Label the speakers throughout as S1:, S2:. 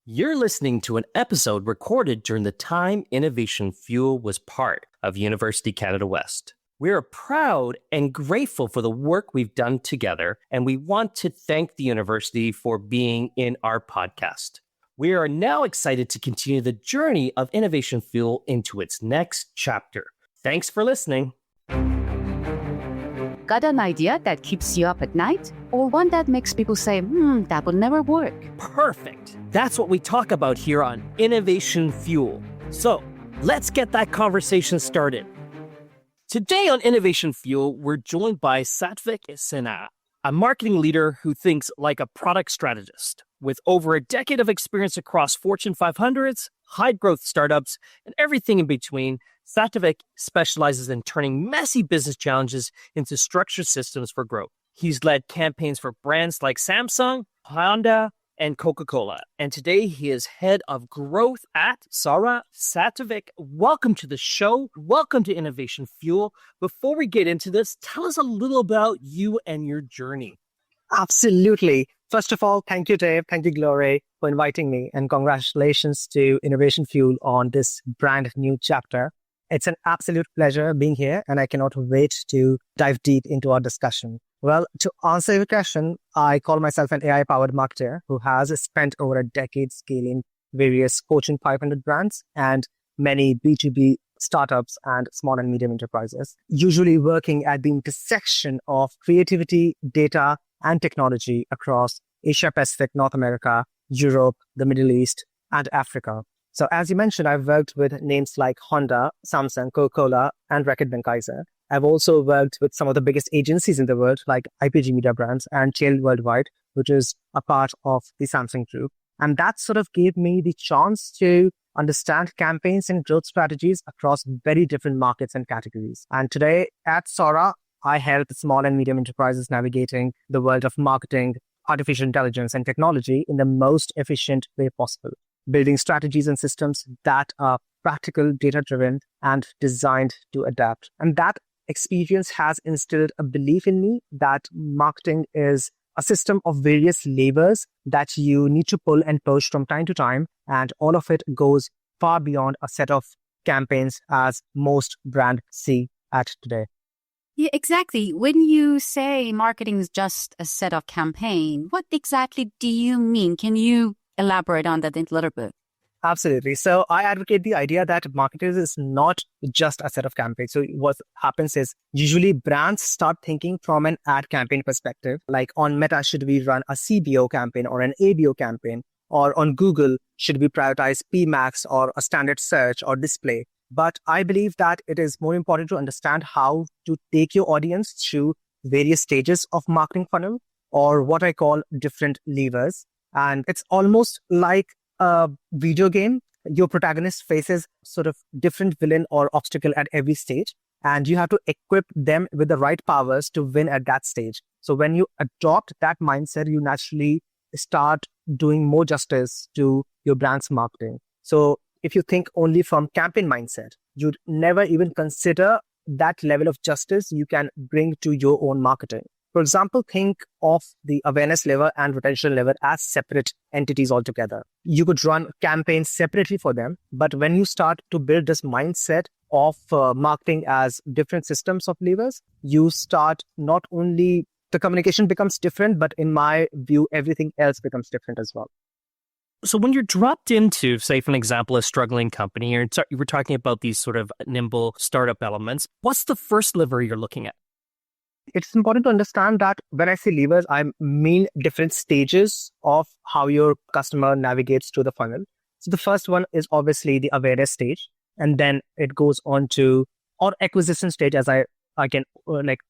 S1: You're listening to an episode recorded during the time Innovation Fuel was part of University Canada West. We are proud and grateful for the work we've done together, and we want to thank the university for being in our podcast. We are now excited to continue the journey of Innovation Fuel into its next chapter. Thanks for listening.
S2: Got an idea that keeps you up at night? Or one that makes people say, that will never work?
S1: Perfect. That's what we talk about here on Innovation Fuel. So let's get that conversation started. Today on Innovation Fuel, we're joined by Satvik, a marketing leader who thinks like a product strategist. With over a decade of experience across Fortune 500s, high-growth startups, and everything in between, Satvik specializes in turning messy business challenges into structured systems for growth. He's led campaigns for brands like Samsung, Honda, and Coca-Cola. And today he is head of growth at Sora. Satvik, welcome to the show. Welcome to Innovation Fuel. Before we get into this, tell us a little about you and your journey.
S3: Absolutely. First of all, thank you, Dave. Thank you, Glory, for inviting me. And congratulations to Innovation Fuel on this brand new chapter. It's an absolute pleasure being here, and I cannot wait to dive deep into our discussion. Well, to answer your question, I call myself an AI-powered marketer who has spent over a decade scaling various Fortune 500 brands and many B2B startups and small and medium enterprises, usually working at the intersection of creativity, data, and technology across Asia Pacific, North America, Europe, the Middle East, and Africa. So as you mentioned, I've worked with names like Honda, Samsung, Coca-Cola, and Reckitt Benckiser. I've also worked with some of the biggest agencies in the world, like IPG Media Brands and Tail Worldwide, which is a part of the Samsung Group. And that sort of gave me the chance to understand campaigns and growth strategies across very different markets and categories. And today at Sora, I help small and medium enterprises navigating the world of marketing, artificial intelligence, and technology in the most efficient way possible, building strategies and systems that are practical, data-driven, and designed to adapt. And that experience has instilled a belief in me that marketing is a system of various levers that you need to pull and push from time to time, and all of it goes far beyond a set of campaigns as most brands see at today.
S2: Yeah, exactly. When you say marketing is just a set of campaign, what exactly do you mean? Can you elaborate on that a little bit?
S3: Absolutely. So I advocate the idea that marketers is not just a set of campaigns. So what happens is usually brands start thinking from an ad campaign perspective, like on Meta, should we run a CBO campaign or an ABO campaign? Or on Google, should we prioritize PMax or a standard search or display? But I believe that it is more important to understand how to take your audience through various stages of marketing funnel, or what I call different levers. And it's almost like a video game. Your protagonist faces sort of different villain or obstacle at every stage, and you have to equip them with the right powers to win at that stage. So when you adopt that mindset, you naturally start doing more justice to your brand's marketing. So if you think only from campaign mindset, you'd never even consider that level of justice you can bring to your own marketing. For example, think of the awareness level and retention level as separate entities altogether. You could run campaigns separately for them, but when you start to build this mindset of marketing as different systems of levers, you start not only the communication becomes different, but in my view, everything else becomes different as well.
S1: So when you're dropped into, say, for an example, a struggling company, or you were talking about these sort of nimble startup elements, what's the first lever you're looking at?
S3: It's important to understand that when I say levers, I mean different stages of how your customer navigates through the funnel. So the first one is obviously the awareness stage, and then it goes on to or acquisition stage, as I can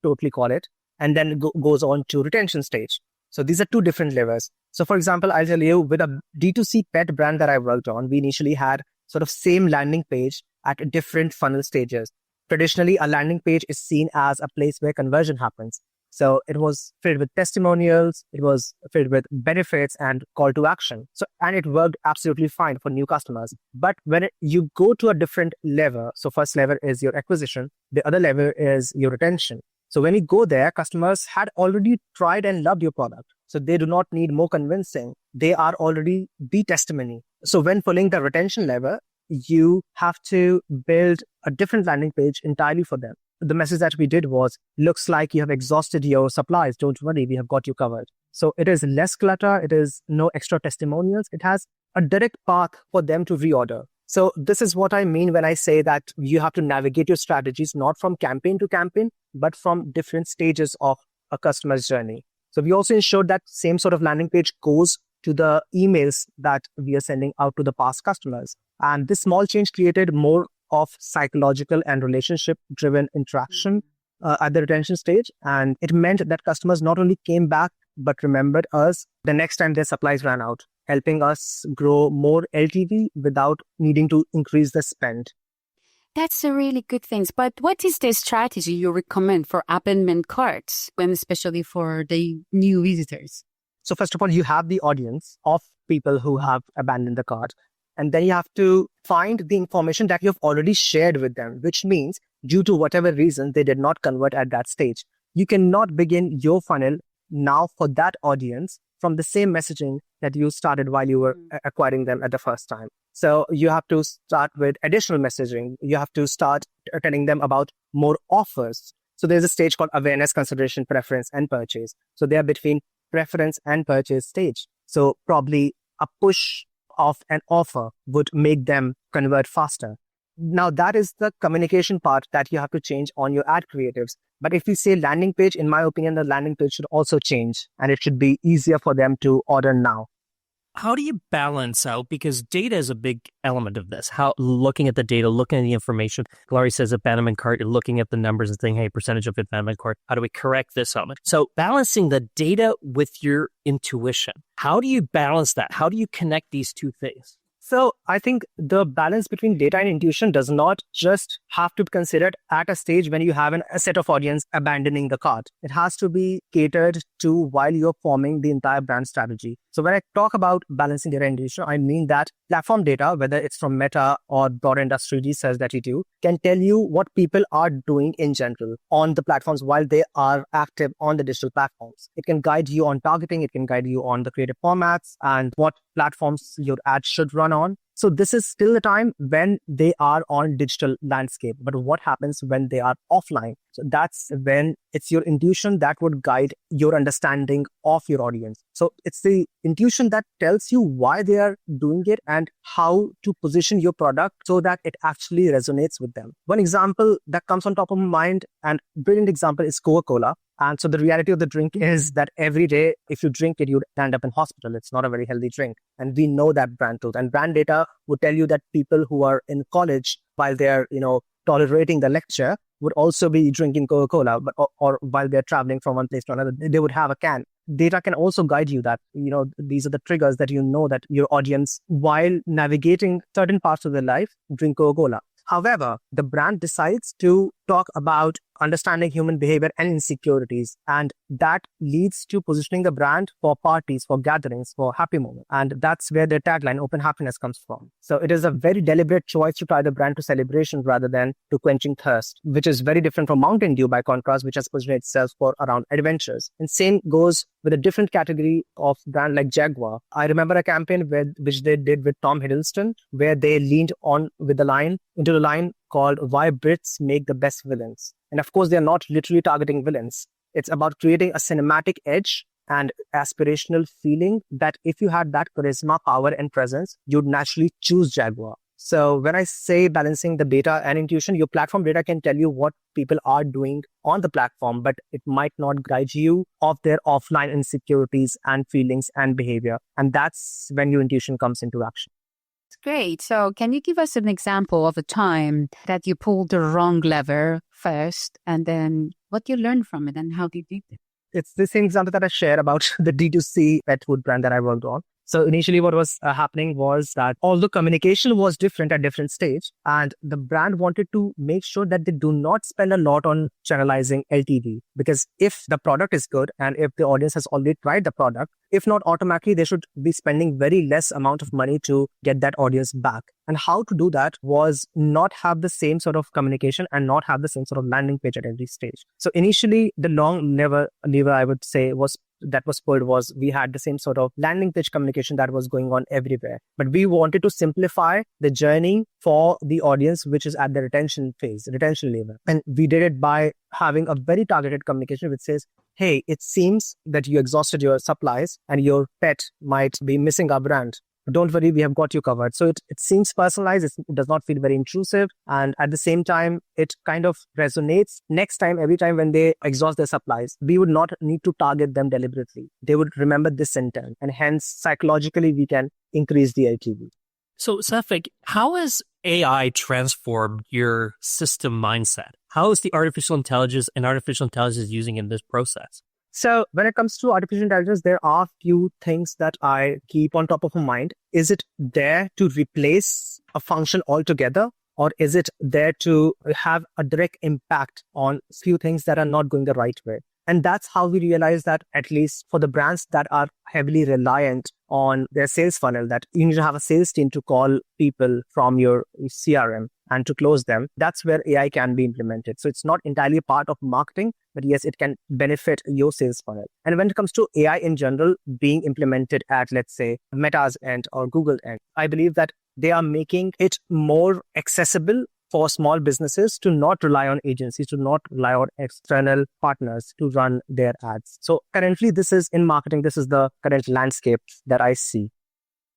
S3: totally call it, and then goes on to retention stage. So these are two different levers. So for example, I'll tell you, with a D2C pet brand that I worked on, we initially had sort of same landing page at different funnel stages. Traditionally, a landing page is seen as a place where conversion happens. So it was filled with testimonials, it was filled with benefits and call to action. And it worked absolutely fine for new customers. But when you go to a different level, so first level is your acquisition, the other level is your retention. So when you go there, customers had already tried and loved your product. So they do not need more convincing. they are already the testimony. So when following the retention lever, you have to build a different landing page entirely for them. The message that we did was, looks like you have exhausted your supplies. Don't worry, we have got you covered. So it is less clutter. It is no extra testimonials. It has a direct path for them to reorder. So this is what I mean when I say that you have to navigate your strategies, not from campaign to campaign, but from different stages of a customer's journey. So we also ensured that same sort of landing page goes to the emails that we are sending out to the past customers. And this small change created more of psychological and relationship-driven interaction at the retention stage. And it meant that customers not only came back, but remembered us the next time their supplies ran out, helping us grow more LTV without needing to increase the spend.
S2: That's a really good thing. But what is the strategy you recommend for abandonment carts, when especially for the new visitors?
S3: So first of all, you have the audience of people who have abandoned the cart. And then you have to find the information that you've already shared with them, which means due to whatever reason, they did not convert at that stage. You cannot begin your funnel now for that audience from the same messaging that you started while you were acquiring them at the first time. So you have to start with additional messaging. You have to start telling them about more offers. So there's a stage called awareness, consideration, preference, and purchase. So they are between preference and purchase stage. So probably a push of an offer would make them convert faster. Now that is the communication part that you have to change on your ad creatives. But if you say landing page, in my opinion, the landing page should also change and it should be easier for them to order now.
S1: How do you balance out? Because data is a big element of this. How looking at the data, looking at the information. Glory says abandonment cart, you're looking at the numbers and saying, hey, percentage of abandonment cart. How do we correct this element? So balancing the data with your intuition. How do you balance that? How do you connect these two things?
S3: So I think the balance between data and intuition does not just have to be considered at a stage when you have a set of audience abandoning the cart. It has to be catered to while you're forming the entire brand strategy. So when I talk about balancing data and intuition, I mean that platform data, whether it's from Meta or broader industry research that you do, can tell you what people are doing in general on the platforms while they are active on the digital platforms. It can guide you on targeting. It can guide you on the creative formats and what platforms your ad should run on. So this is still the time when they are on digital landscape. But what happens when they are offline? So that's when it's your intuition that would guide your understanding of your audience. So it's the intuition that tells you why they are doing it and how to position your product so that it actually resonates with them. One example that comes on top of my mind, and brilliant example, is Coca-Cola. And so the reality of the drink is that every day, if you drink it, you'd end up in hospital. It's not a very healthy drink. And we know that brand truth. And brand data would tell you that people who are in college while they're, tolerating the lecture would also be drinking Coca-Cola, or while they're traveling from one place to another, they would have a can. Data can also guide you that, these are the triggers that that your audience, while navigating certain parts of their life, drink Coca-Cola. However, the brand decides to talk about understanding human behavior and insecurities. And that leads to positioning the brand for parties, for gatherings, for happy moments. And that's where their tagline, open happiness, comes from. So it is a very deliberate choice to tie the brand to celebration rather than to quenching thirst, which is very different from Mountain Dew, by contrast, which has positioned itself for around adventures. And same goes with a different category of brand like Jaguar. I remember a campaign which they did with Tom Hiddleston, where they leaned on with the line into the line called "Why Brits Make the Best Villains." And of course, they're not literally targeting villains. It's about creating a cinematic edge and aspirational feeling that if you had that charisma, power, and presence, you'd naturally choose Jaguar. So when I say balancing the data and intuition, your platform data can tell you what people are doing on the platform, but it might not guide you of their offline insecurities and feelings and behavior. And that's when your intuition comes into action.
S2: Great. So can you give us an example of a time that you pulled the wrong lever first, and then what you learned from it and how did you do it?
S3: It's the same example that I share about the D2C pet food brand that I worked on. So initially what was happening was that although communication was different at different stage, and the brand wanted to make sure that they do not spend a lot on channelizing LTV, because if the product is good and if the audience has already tried the product, if not automatically, they should be spending very less amount of money to get that audience back. And how to do that was not have the same sort of communication and not have the same sort of landing page at every stage. So initially, the long lever I would say was that was pulled was we had the same sort of landing page communication that was going on everywhere. But we wanted to simplify the journey for the audience, which is at the retention phase, retention level. And we did it by having a very targeted communication which says, hey, it seems that you exhausted your supplies and your pet might be missing our brand. Don't worry, we have got you covered. So it seems personalized. It does not feel very intrusive. And at the same time, it kind of resonates. Next time, every time when they exhaust their supplies, we would not need to target them deliberately. They would remember this intent. And hence, psychologically, we can increase the LTV.
S1: So, Satvik, how has AI transformed your system mindset? How is the artificial intelligence using in this process?
S3: So when it comes to artificial intelligence, there are few things that I keep on top of my mind. Is it there to replace a function altogether? Or is it there to have a direct impact on few things that are not going the right way? And that's how we realize that, at least for the brands that are heavily reliant on their sales funnel, that you need to have a sales team to call people from your CRM and to close them. That's where AI can be implemented. So it's not entirely a part of marketing, but yes, it can benefit your sales funnel. And when it comes to AI in general being implemented at, let's say, Meta's end or Google end, I believe that they are making it more accessible for small businesses to not rely on agencies, to not rely on external partners to run their ads. So currently, this is in marketing, this is the current landscape that I see.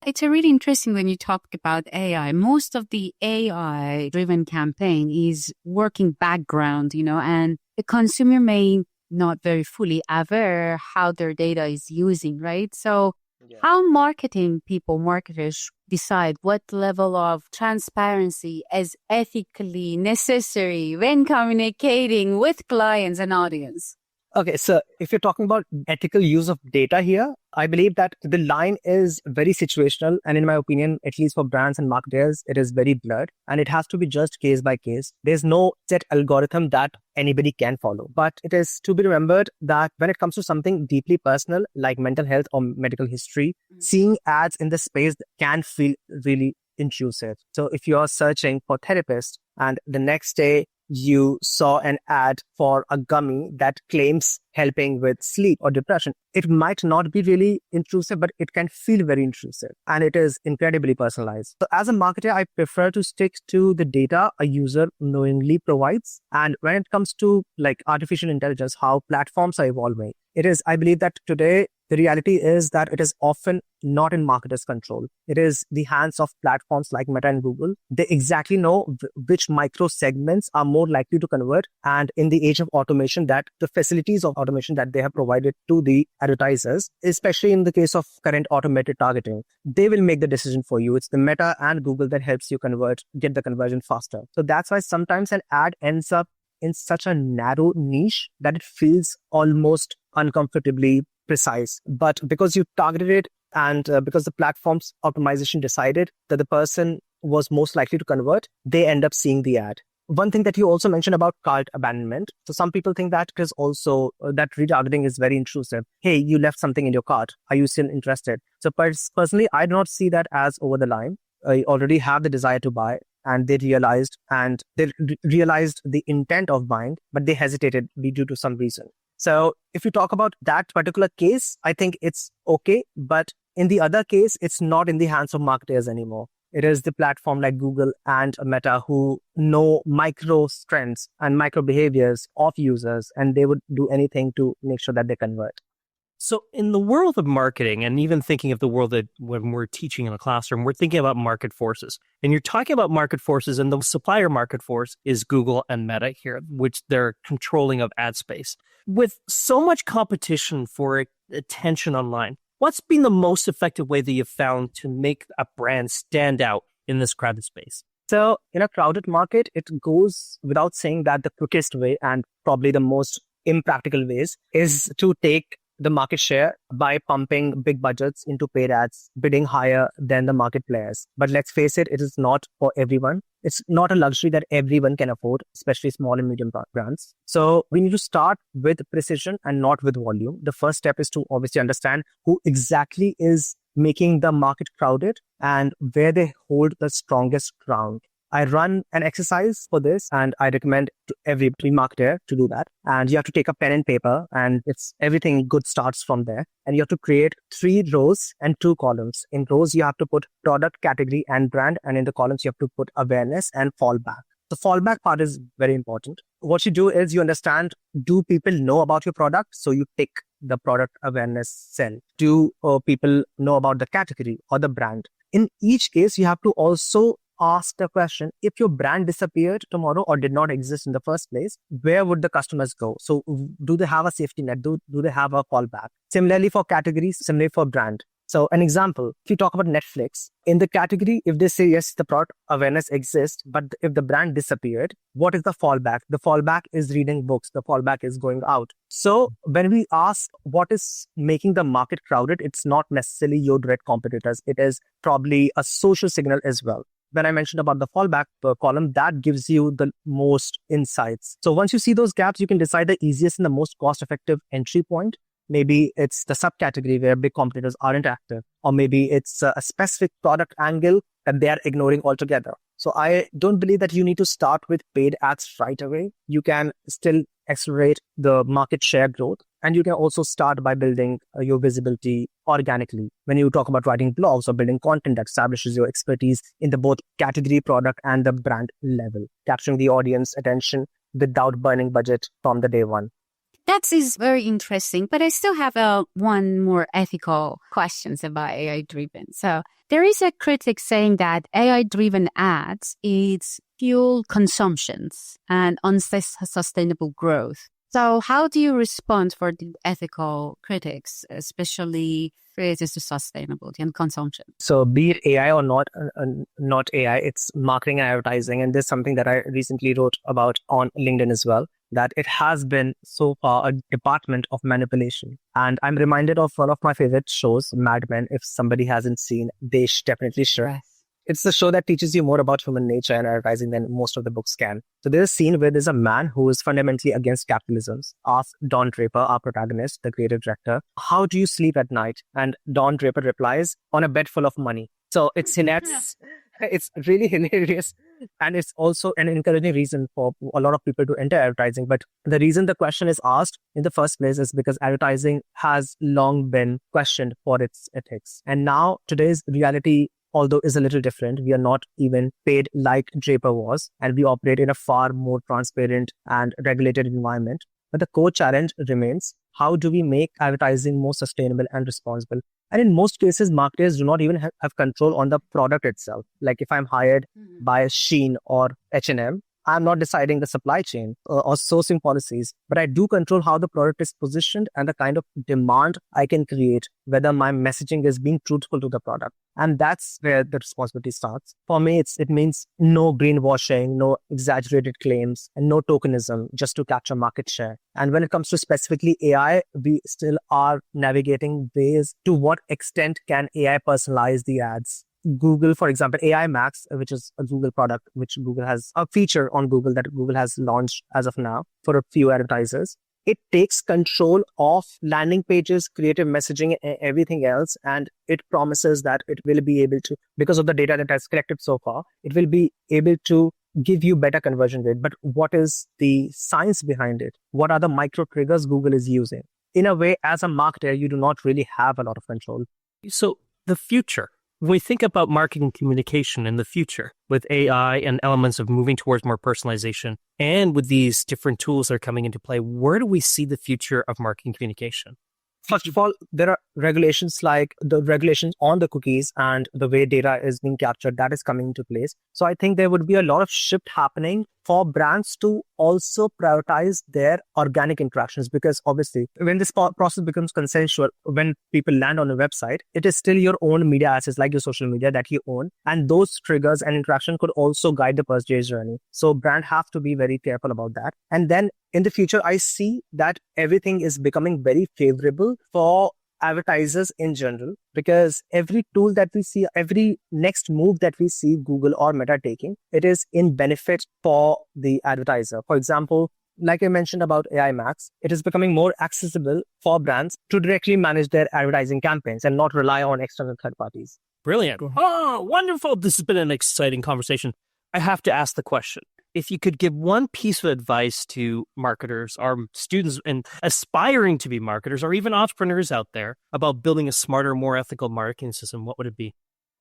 S2: It's a really interesting when you talk about AI. Most of the AI-driven campaign is working background, and the consumer may not very fully aware how their data is using, right? So how marketers decide what level of transparency is ethically necessary when communicating with clients and audience?
S3: Okay, so if you're talking about ethical use of data here, I believe that the line is very situational. And in my opinion, at least for brands and marketers, it is very blurred and it has to be judged case by case. There's no set algorithm that anybody can follow. But it is to be remembered that when it comes to something deeply personal, like mental health or medical history, seeing ads in the space can feel really intrusive. So if you're searching for therapist and the next day you saw an ad for a gummy that claims helping with sleep or depression, it might not be really intrusive, but it can feel very intrusive and it is incredibly personalized. So as a marketer, I prefer to stick to the data a user knowingly provides. And when it comes to like artificial intelligence, how platforms are evolving, I believe that today, the reality is that it is often not in marketers' control. It is the hands of platforms like Meta and Google. They exactly know which micro segments are more likely to convert. And in the age of automation, that the facilities of automation that they have provided to the advertisers, especially in the case of current automated targeting, they will make the decision for you. It's the Meta and Google that helps you get the conversion faster. So that's why sometimes an ad ends up in such a narrow niche that it feels almost uncomfortably precise. But because you targeted it and because the platform's optimization decided that the person was most likely to convert, they end up seeing the ad. One thing that you also mentioned about cart abandonment. So some people think that is also that retargeting is very intrusive. Hey, you left something in your cart. Are you still interested? So personally, I do not see that as over the line. I already have the desire to buy. And they realized the intent of buying, but they hesitated due to some reason. So if you talk about that particular case, I think it's okay. But in the other case, it's not in the hands of marketers anymore. It is the platform like Google and Meta who know micro strengths and micro behaviors of users, and they would do anything to make sure that they convert.
S1: So in the world of marketing, and even thinking of the world that when we're teaching in a classroom, we're thinking about market forces. And you're talking about market forces, and the supplier market force is Google and Meta here, which they're controlling of ad space. With so much competition for attention online, what's been the most effective way that you've found to make a brand stand out in this crowded space?
S3: So in a crowded market, it goes without saying that the quickest way and probably the most impractical ways is to take the market share by pumping big budgets into paid ads, bidding higher than the market players. But let's face it, it is not for everyone. It's not a luxury that everyone can afford, especially small and medium brands. So we need to start with precision and not with volume. The first step is to obviously understand who exactly is making the market crowded and where they hold the strongest ground. I run an exercise for this, and I recommend to every marketer to do that. And you have to take a pen and paper, and it's everything good starts from there. And you have to create 3 rows and 2 columns. In rows, you have to put product, category, and brand. And in the columns, you have to put awareness and fallback. The fallback part is very important. What you do is you understand, do people know about your product? So you pick the product awareness cell. Do people know about the category or the brand? In each case, you have to also ask the question, if your brand disappeared tomorrow or did not exist in the first place, where would the customers go? So do they have a safety net? Do they have a fallback? Similarly for categories, similarly for brand. So an example, if you talk about Netflix, in the category, if they say, yes, the product awareness exists, but if the brand disappeared, what is the fallback? The fallback is reading books. The fallback is going out. So when we ask what is making the market crowded, it's not necessarily your direct competitors. It is probably a social signal as well. When I mentioned about the fallback column, that gives you the most insights. So once you see those gaps, you can decide the easiest and the most cost-effective entry point. Maybe it's the subcategory where big competitors aren't active, or maybe it's a specific product angle that they are ignoring altogether. So I don't believe that you need to start with paid ads right away. You can still accelerate the market share growth. And you can also start by building your visibility organically. When you talk about writing blogs or building content that establishes your expertise in the both category, product, and the brand level, capturing the audience attention without burning budget from the day one.
S2: That is very interesting, but I still have one more ethical questions about AI-driven. So there is a critic saying that AI-driven ads is fuel consumptions and unsustainable growth. So how do you respond for the ethical critics, especially related to sustainability and consumption?
S3: So be it AI or not AI, it's marketing and advertising. And this is something that I recently wrote about on LinkedIn as well, that it has been so far a department of manipulation. And I'm reminded of one of my favorite shows, Mad Men. If somebody hasn't seen, they definitely should.
S2: Yes.
S3: It's the show that teaches you more about human nature and advertising than most of the books can. So there's a scene where there's a man who is fundamentally against capitalism. Asks Don Draper, our protagonist, the creative director, how do you sleep at night? And Don Draper replies, on a bed full of money. So it's hilarious. It's really hilarious. And it's also an encouraging reason for a lot of people to enter advertising. But the reason the question is asked in the first place is because advertising has long been questioned for its ethics. And now today's reality, although is a little different, we are not even paid like Draper was, and we operate in a far more transparent and regulated environment. But the core challenge remains, how do we make advertising more sustainable and responsible? And in most cases, marketers do not even have control on the product itself. Like if I'm hired by Shein or H&M, I'm not deciding the supply chain or sourcing policies, but I do control how the product is positioned and the kind of demand I can create, whether my messaging is being truthful to the product. And that's where the responsibility starts. For me, it means no greenwashing, no exaggerated claims, and no tokenism just to capture market share. And when it comes to specifically AI, we still are navigating ways to what extent can AI personalize the ads. Google, for example, AI Max, which is a Google product, which Google has a feature on Google that Google has launched as of now for a few advertisers. It takes control of landing pages, creative messaging, and everything else. And it promises that it will be able to, because of the data that has collected so far, it will be able to give you better conversion rate. But what is the science behind it? What are the micro triggers Google is using? In a way, as a marketer, you do not really have a lot of control.
S1: So the future. When we think about marketing communication in the future with AI and elements of moving towards more personalization, and with these different tools that are coming into play, where do we see the future of marketing communication?
S3: First of all, there are regulations like the regulations on the cookies and the way data is being captured, that is coming into place. So I think there would be a lot of shift happening for brands to also prioritize their organic interactions, because obviously when this process becomes consensual, when people land on a website, it is still your own media assets like your social media that you own. And those triggers and interaction could also guide the purchase journey. So brand have to be very careful about that. And then in the future, I see that everything is becoming very favorable for advertisers in general, because every tool that we see, every next move that we see Google or Meta taking, it is in benefit for the advertiser. For example, like I mentioned about AI Max, it is becoming more accessible for brands to directly manage their advertising campaigns and not rely on external third parties.
S1: Brilliant. Oh, wonderful. This has been an exciting conversation. I have to ask the question. If you could give one piece of advice to marketers or students and aspiring to be marketers or even entrepreneurs out there about building a smarter, more ethical marketing system, what would it be?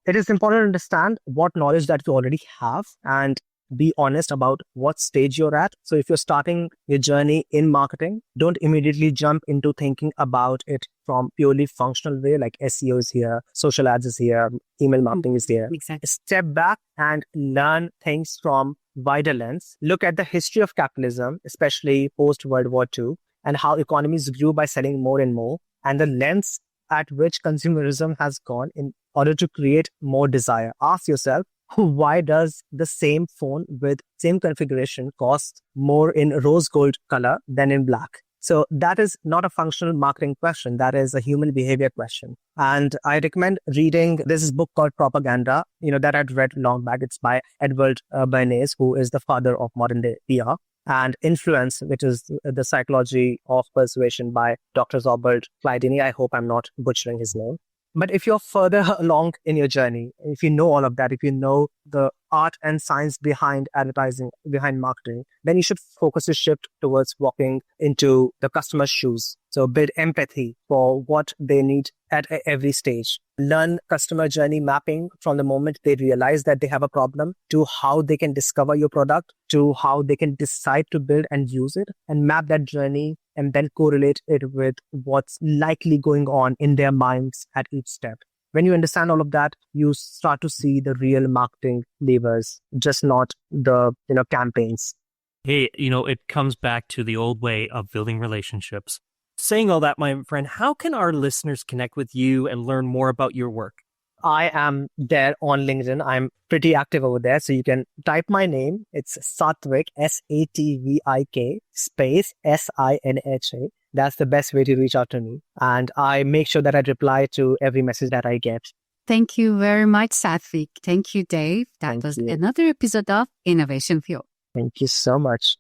S3: It is important to understand what knowledge that you already have and be honest about what stage you're at. So if you're starting your journey in marketing, don't immediately jump into thinking about it from purely functional way, like SEO is here, social ads is here, email marketing is here.
S2: Exactly.
S3: Step back and learn things from wider lens. Look at the history of capitalism, especially post World War II, and how economies grew by selling more and more, and the lens at which consumerism has gone in order to create more desire. Ask yourself, why does the same phone with same configuration cost more in rose gold color than in black? So that is not a functional marketing question. That is a human behavior question. And I recommend reading this book called Propaganda, that I'd read long back. It's by Edward Bernays, who is the father of modern day PR. And Influence, which is the psychology of persuasion by Dr. Robert Cialdini. I hope I'm not butchering his name. But if you're further along in your journey, if you know all of that, if you know the art and science behind advertising, behind marketing, then you should focus your shift towards walking into the customer's shoes. So build empathy for what they need at every stage. Learn customer journey mapping from the moment they realize that they have a problem to how they can discover your product, to how they can decide to build and use it, and map that journey and then correlate it with what's likely going on in their minds at each step. When you understand all of that, you start to see the real marketing levers, just not the campaigns.
S1: Hey, it comes back to the old way of building relationships. Saying all that, my friend, how can our listeners connect with you and learn more about your work?
S3: I am there on LinkedIn. I'm pretty active over there. So you can type my name. It's Satvik, Satvik, space Sinha. That's the best way to reach out to me. And I make sure that I reply to every message that I get.
S2: Thank you very much, Satvik. Thank you, Dave. That was another episode of Innovation Fuel.
S3: Thank you so much.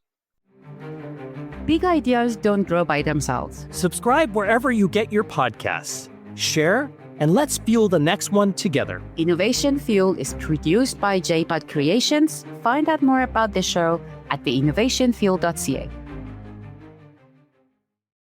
S2: Big ideas don't grow by themselves.
S1: Subscribe wherever you get your podcasts. Share, and let's fuel the next one together.
S2: Innovation Fuel is produced by JPod Creations. Find out more about the show at theinnovationfuel.ca.